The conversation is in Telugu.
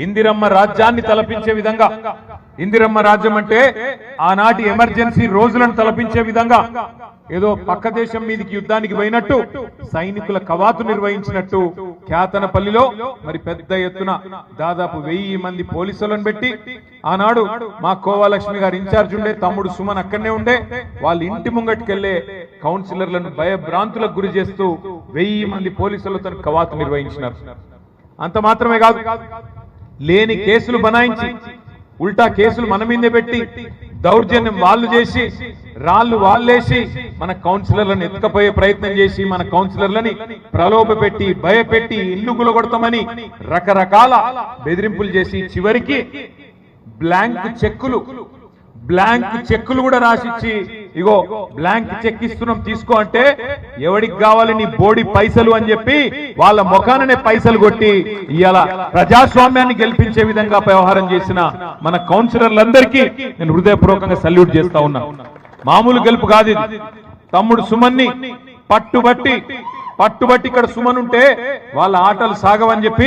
ఇందిరమ్మ రాజ్యాన్ని తలపించే విధంగా, ఇందిరమ్మ రాజ్యం అంటే ఆనాటి ఎమర్జెన్సీ రోజులను తలపించే విధంగా, ఏదో పక్క దేశం మీదకి యుద్ధానికి పోయినట్టు సైనికుల కవాతు నిర్వహించినట్టు ఖ్యాతనపల్లిలో మరి పెద్ద ఎత్తున దాదాపు 1000 మంది పోలీసులను పెట్టి, ఆనాడు మా కోవాలక్ష్మి గారు ఇన్ఛార్జ్ ఉండే, తమ్ముడు సుమన్ అక్కడనే ఉండే, వాళ్ళ ఇంటి ముంగట్టుకెళ్లే కౌన్సిలర్లను భయభ్రాంతులకు గురి చేస్తూ 1000 మంది పోలీసులతో కవాతు నిర్వహించినారు. అంత మాత్రమే కాదు, లేని కేసులు బనాయించి ఉల్టా కేసులు మన మీదే పెట్టి దౌర్జన్యం వాళ్ళు చేసి రాళ్ళు వాళ్ళేసి మన కౌన్సిలర్లను ఎత్తుకపోయే ప్రయత్నం చేసి మన కౌన్సిలర్లని ప్రలోభ పెట్టి భయపెట్టి ఇల్లు గులగొడతామని రకరకాల బెదిరింపులు చేసి చివరికి బ్లాంక్ చెక్కులు కూడా రాసిచ్చి, ఇగో బ్లాంక్ చెక్ ఇస్తున్నాం తీసుకో అంటే ఎవడికి కావాలి నీ బోడి పైసలు అని చెప్పి వాళ్ళ ముఖాననే పైసలు కొట్టి ఇవాళ ప్రజాస్వామ్యాన్ని గెలిపించే విధంగా వ్యవహారం చేసిన మన కౌన్సిలర్లందరికీ నేను హృదయపూర్వకంగా సల్యూట్ చేస్తా ఉన్నా. మామూలు గెలుపు కాదు ఇది. తమ్ముడు సుమన్ని పట్టుబట్టి ఇక్కడ సుమన్ ఉంటే వాళ్ళ ఆటలు సాగవని చెప్పి